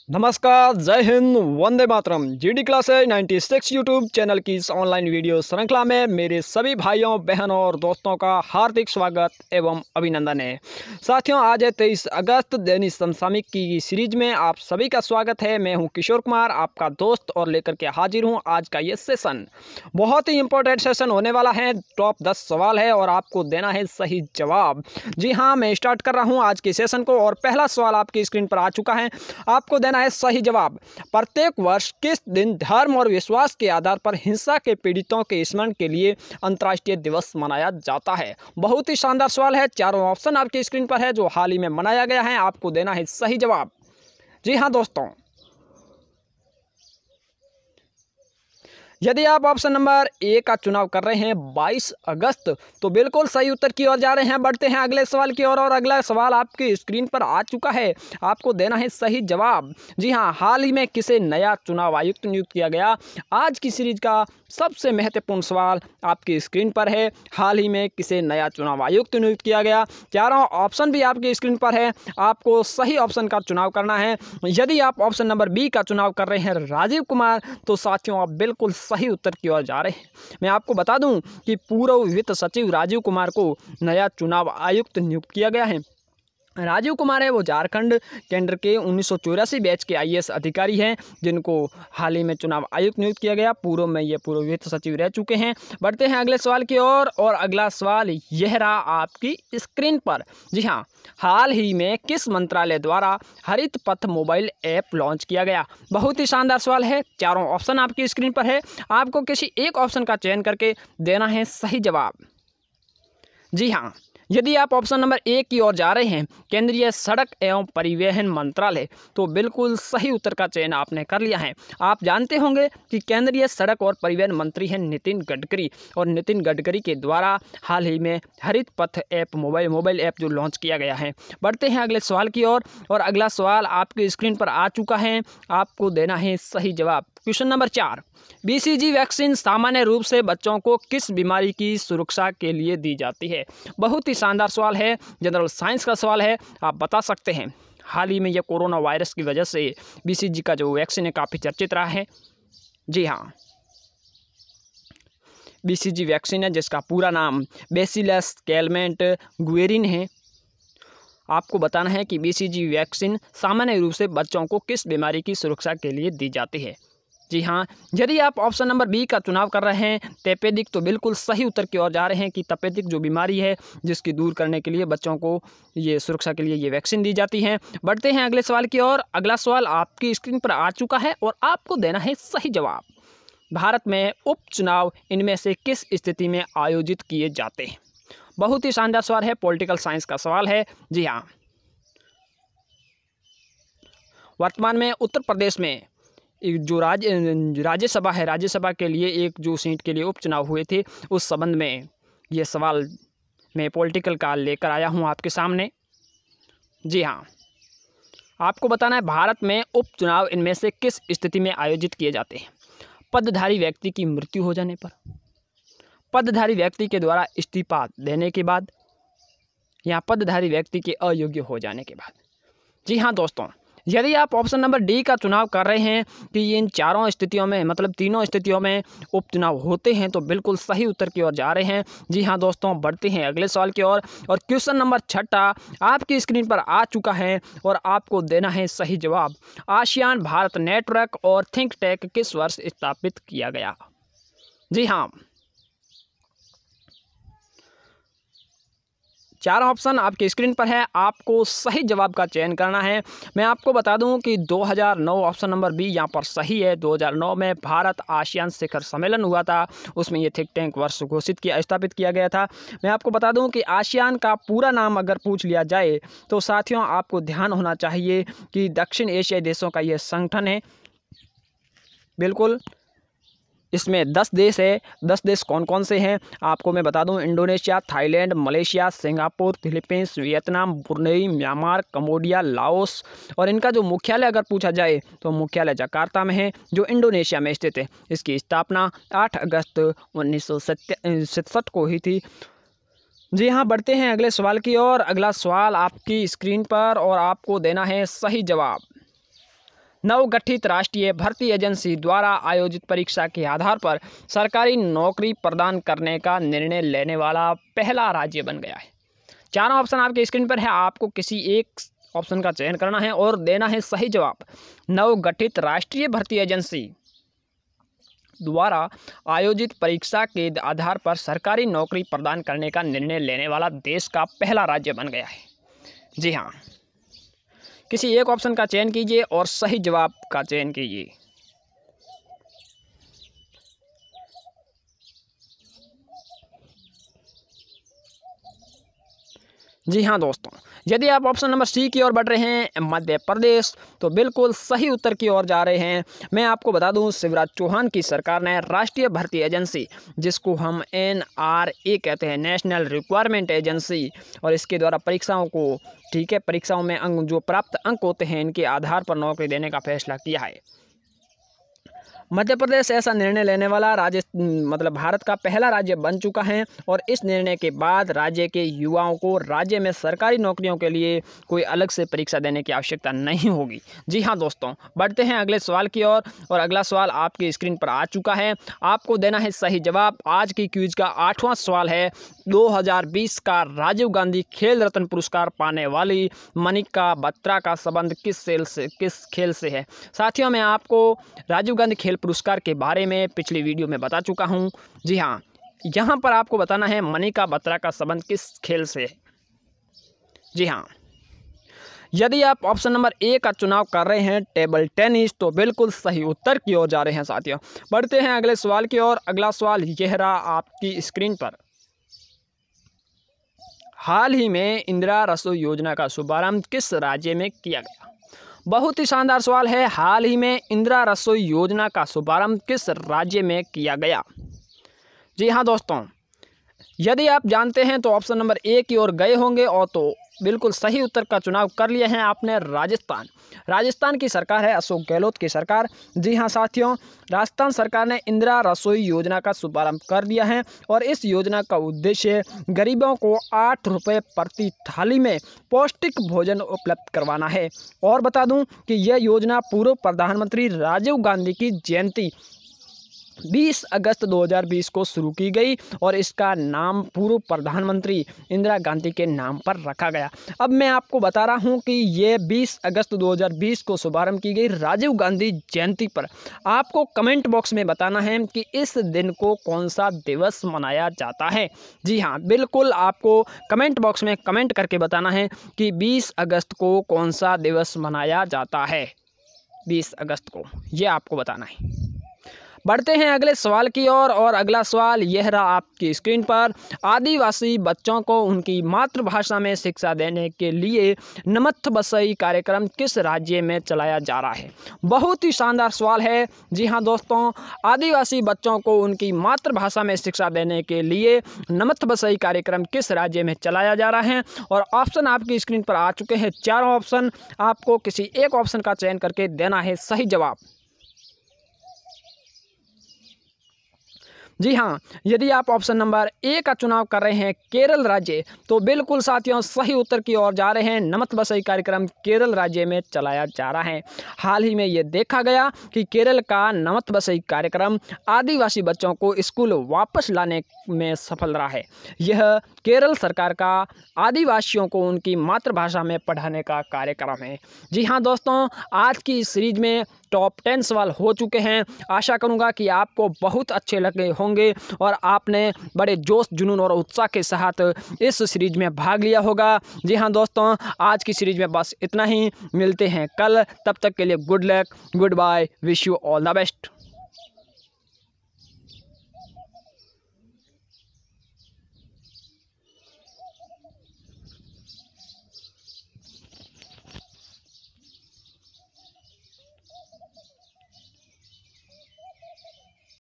नमस्कार, जय Hind, Vande Mataram. GD classes 96 YouTube channel की इस ऑनलाइन वीडियो श्रृंखला में मेरे सभी भाइयों बहनों और दोस्तों का हार्दिक स्वागत एवं अभिनंदन है। साथियों, आज है 23 अगस्त। दैनिक समसामयिक की सीरीज में आप सभी का स्वागत है। मैं हूं किशोर कुमार, आपका दोस्त, और लेकर के हाजिर हूं आज का ये सेशन। बहुत ही इंपॉर्टेंट सेशन होने वाला है। टॉप 10 सवाल है और आपको देना है सही जवाब। जी हाँ, मैं स्टार्ट कर रहा हूँ आज के सेशन को और पहला सवाल आपकी स्क्रीन पर आ चुका है। आपको देना है सही जवाब। प्रत्येक वर्ष किस दिन धर्म और विश्वास के आधार पर हिंसा के पीड़ितों के स्मरण के लिए अंतर्राष्ट्रीय दिवस मनाया जाता है? बहुत ही शानदार सवाल है। चारों ऑप्शन आपकी स्क्रीन पर है जो हाल ही में मनाया गया है। आपको देना है सही जवाब। जी हाँ दोस्तों, यदि आप ऑप्शन नंबर ए का चुनाव कर रहे हैं 22 अगस्त, तो बिल्कुल सही उत्तर की ओर जा रहे हैं। बढ़ते हैं अगले सवाल की ओर और अगला सवाल आपकी स्क्रीन पर आ चुका है। आपको देना है सही जवाब। जी हाँ, हाल ही में किसे नया चुनाव आयुक्त नियुक्त किया गया? आज की सीरीज का सबसे महत्वपूर्ण सवाल आपकी स्क्रीन पर है। हाल ही में किसे नया चुनाव आयुक्त नियुक्त किया गया? चारों ऑप्शन भी आपकी स्क्रीन पर है। आपको सही ऑप्शन का चुनाव करना है। यदि आप ऑप्शन नंबर बी का चुनाव कर रहे हैं राजीव कुमार, तो साथियों आप बिल्कुल सही उत्तर की ओर जा रहे हैं। मैं आपको बता दूं कि पूर्व वित्त सचिव राजीव कुमार को नया चुनाव आयुक्त नियुक्त किया गया है। राजीव कुमार है वो झारखंड केंद्र के 1984 बैच के आईएएस अधिकारी हैं, जिनको हाल ही में चुनाव आयुक्त नियुक्त किया गया। पूर्व में ये पूर्व वित्त सचिव रह चुके हैं। बढ़ते हैं अगले सवाल की ओर और अगला सवाल यह रहा आपकी स्क्रीन पर। जी हाँ, हाल ही में किस मंत्रालय द्वारा हरित पथ मोबाइल ऐप लॉन्च किया गया? बहुत ही शानदार सवाल है। चारों ऑप्शन आपकी स्क्रीन पर है। आपको किसी एक ऑप्शन का चयन करके देना है सही जवाब। जी हाँ, यदि आप ऑप्शन नंबर ए की ओर जा रहे हैं केंद्रीय सड़क एवं परिवहन मंत्रालय, तो बिल्कुल सही उत्तर का चयन आपने कर लिया है। आप जानते होंगे कि केंद्रीय सड़क और परिवहन मंत्री हैं नितिन गडकरी, और नितिन गडकरी के द्वारा हाल ही में हरित पथ ऐप मोबाइल ऐप जो लॉन्च किया गया है। बढ़ते हैं अगले सवाल की ओर और अगला सवाल आपकी स्क्रीन पर आ चुका है। आपको देना है सही जवाब। क्वेश्चन नंबर 4, बीसीजी वैक्सीन सामान्य रूप से बच्चों को किस बीमारी की सुरक्षा के लिए दी जाती है? बहुत ही शानदार सवाल है। जनरल साइंस का सवाल है। आप बता सकते हैं। हाल ही में यह कोरोना वायरस की वजह से बीसीजी का जो वैक्सीन है काफ़ी चर्चित रहा है। जी हाँ, बीसीजी वैक्सीन है जिसका पूरा नाम बेसिलस कैलमेंट गुएरिन है। आपको बताना है कि बीसीजी वैक्सीन सामान्य रूप से बच्चों को किस बीमारी की सुरक्षा के लिए दी जाती है? जी हाँ, यदि आप ऑप्शन नंबर बी का चुनाव कर रहे हैं तपेदिक, तो बिल्कुल सही उत्तर की ओर जा रहे हैं कि तपेदिक जो बीमारी है जिसकी दूर करने के लिए बच्चों को ये सुरक्षा के लिए ये वैक्सीन दी जाती है। बढ़ते हैं अगले सवाल की ओर। अगला सवाल आपकी स्क्रीन पर आ चुका है और आपको देना है सही जवाब। भारत में उपचुनाव इनमें से किस स्थिति में आयोजित किए जाते हैं? बहुत ही शानदार सवाल है। पॉलिटिकल साइंस का सवाल है। जी हाँ, वर्तमान में उत्तर प्रदेश में एक जो राज्यसभा है, राज्यसभा के लिए एक जो सीट के लिए उपचुनाव हुए थे, उस संबंध में ये सवाल मैं पॉलिटिकल का लेकर आया हूँ आपके सामने। जी हाँ, आपको बताना है भारत में उपचुनाव इनमें से किस स्थिति में आयोजित किए जाते हैं? पदधारी व्यक्ति की मृत्यु हो जाने पर, पदधारी व्यक्ति के द्वारा इस्तीफा देने के बाद, या पदधारी व्यक्ति के अयोग्य हो जाने के बाद। जी हाँ दोस्तों, यदि आप ऑप्शन नंबर डी का चुनाव कर रहे हैं कि इन चारों स्थितियों में, मतलब तीनों स्थितियों में उपचुनाव होते हैं, तो बिल्कुल सही उत्तर की ओर जा रहे हैं। जी हाँ दोस्तों, बढ़ते हैं अगले सवाल की ओर और क्वेश्चन नंबर 6 आपकी स्क्रीन पर आ चुका है और आपको देना है सही जवाब। आसियान भारत नेटवर्क और थिंक टैंक किस वर्ष स्थापित किया गया? जी हाँ, चार ऑप्शन आपकी स्क्रीन पर है। आपको सही जवाब का चयन करना है। मैं आपको बता दूं कि 2009 ऑप्शन नंबर बी यहाँ पर सही है। 2009 में भारत आसियान शिखर सम्मेलन हुआ था, उसमें ये थिंक टैंक वर्ष घोषित किया, स्थापित किया गया था। मैं आपको बता दूं कि आसियान का पूरा नाम अगर पूछ लिया जाए तो साथियों आपको ध्यान होना चाहिए कि दक्षिण एशियाई देशों का यह संगठन है। बिल्कुल, इसमें 10 देश है। 10 देश कौन कौन से हैं आपको मैं बता दूं। Indonesia, Thailand, Malaysia, Singapore, Philippines, Vietnam, Brunei, Myanmar, Cambodia, Laos. और इनका जो मुख्यालय अगर पूछा जाए तो मुख्यालय जकार्ता में है, जो इंडोनेशिया में स्थित है। इसकी स्थापना 8 अगस्त 1967 को हुई थी। जी हाँ, बढ़ते हैं अगले सवाल की ओर। अगला सवाल आपकी स्क्रीन पर और आपको देना है सही जवाब। नवगठित राष्ट्रीय भर्ती एजेंसी द्वारा आयोजित परीक्षा के आधार पर सरकारी नौकरी प्रदान करने का निर्णय लेने वाला पहला राज्य बन गया है। चारों ऑप्शन आपके स्क्रीन पर है, आपको किसी एक ऑप्शन का चयन करना है और देना है सही जवाब। नवगठित राष्ट्रीय भर्ती एजेंसी द्वारा आयोजित परीक्षा के आधार पर सरकारी नौकरी प्रदान करने का निर्णय लेने वाला देश का पहला राज्य बन गया है। जी हाँ, किसी एक ऑप्शन का चयन कीजिए और सही जवाब का चयन कीजिए। जी हाँ दोस्तों, यदि आप ऑप्शन नंबर सी की ओर बढ़ रहे हैं मध्य प्रदेश, तो बिल्कुल सही उत्तर की ओर जा रहे हैं। मैं आपको बता दूं, शिवराज चौहान की सरकार ने राष्ट्रीय भर्ती एजेंसी, जिसको हम NRA कहते हैं, नेशनल रिक्वायरमेंट एजेंसी, और इसके द्वारा परीक्षाओं को, ठीक है, परीक्षाओं में अंक जो प्राप्त अंक होते हैं, इनके आधार पर नौकरी देने का फैसला किया है। मध्य प्रदेश ऐसा निर्णय लेने वाला भारत का पहला राज्य बन चुका है और इस निर्णय के बाद राज्य के युवाओं को राज्य में सरकारी नौकरियों के लिए कोई अलग से परीक्षा देने की आवश्यकता नहीं होगी। जी हाँ दोस्तों, बढ़ते हैं अगले सवाल की ओर और अगला सवाल आपकी स्क्रीन पर आ चुका है। आपको देना है सही जवाब। आज की क्विज का 8वां सवाल है, 2020 का राजीव गांधी खेल रत्न पुरस्कार पाने वाली मनिका बत्रा का संबंध किस खेल से है। साथियों, मैं आपको राजीव गांधी खेल पुरस्कार के बारे में पिछली वीडियो में बता चुका हूं। जी हाँ, यहाँ पर आपको बताना है मनिका बत्रा का संबंध किस खेल से है। जी हाँ, यदि आप ऑप्शन नंबर ए का चुनाव कर रहे हैं टेबल टेनिस, तो बिल्कुल सही उत्तर की ओर जा रहे हैं। साथियों, बढ़ते हैं अगले सवाल की ओर। अगला सवाल यह रहा आपकी स्क्रीन पर। हाल ही में इंदिरा रसोई योजना का शुभारंभ किस राज्य में किया गया। बहुत ही शानदार सवाल है। हाल ही में इंदिरा रसोई योजना का शुभारंभ किस राज्य में किया गया। जी हाँ दोस्तों, यदि आप जानते हैं तो ऑप्शन नंबर ए की ओर गए होंगे और तो बिल्कुल सही उत्तर का चुनाव कर लिए हैं आपने। राजस्थान की सरकार है, अशोक गहलोत की सरकार। जी हाँ साथियों, राजस्थान सरकार ने इंदिरा रसोई योजना का शुभारंभ कर दिया है और इस योजना का उद्देश्य गरीबों को 8 रुपये प्रति थाली में पौष्टिक भोजन उपलब्ध करवाना है। और बता दूं कि यह योजना पूर्व प्रधानमंत्री राजीव गांधी की जयंती 20 अगस्त 2020 को शुरू की गई और इसका नाम पूर्व प्रधानमंत्री इंदिरा गांधी के नाम पर रखा गया। अब मैं आपको बता रहा हूं कि ये 20 अगस्त 2020 को शुभारंभ की गई राजीव गांधी जयंती पर। आपको कमेंट बॉक्स में बताना है कि इस दिन को कौन सा दिवस मनाया जाता है। जी हाँ, बिल्कुल आपको कमेंट बॉक्स में कमेंट करके बताना है कि 20 अगस्त को कौन सा दिवस मनाया जाता है। 20 अगस्त को ये आपको बताना है। बढ़ते हैं अगले सवाल की ओर और अगला सवाल यह रहा आपकी स्क्रीन पर। आदिवासी बच्चों को उनकी मातृभाषा में शिक्षा देने के लिए नमथ बसई कार्यक्रम किस राज्य में चलाया जा रहा है। बहुत ही शानदार सवाल है। जी हाँ दोस्तों, आदिवासी बच्चों को उनकी मातृभाषा में शिक्षा देने के लिए नमथ बसई कार्यक्रम किस राज्य में चलाया जा रहा है। और ऑप्शन आपकी स्क्रीन पर आ चुके हैं, चारों ऑप्शन। आपको किसी एक ऑप्शन का चयन करके देना है सही जवाब। जी हाँ, यदि आप ऑप्शन नंबर ए का चुनाव कर रहे हैं केरल राज्य, तो बिल्कुल साथियों सही उत्तर की ओर जा रहे हैं। नमथ बसई कार्यक्रम केरल राज्य में चलाया जा रहा है। हाल ही में ये देखा गया कि केरल का नमथ बसई कार्यक्रम आदिवासी बच्चों को स्कूल वापस लाने में सफल रहा है। यह केरल सरकार का आदिवासियों को उनकी मातृभाषा में पढ़ाने का कार्यक्रम है। जी हाँ दोस्तों, आज की इस सीरीज में टॉप 10 सवाल हो चुके हैं। आशा करूंगा कि आपको बहुत अच्छे लगे होंगे और आपने बड़े जोश जुनून और उत्साह के साथ इस सीरीज में भाग लिया होगा। जी हाँ दोस्तों, आज की सीरीज में बस इतना ही। मिलते हैं कल, तब तक के लिए good luck, goodbye, wish you all the best.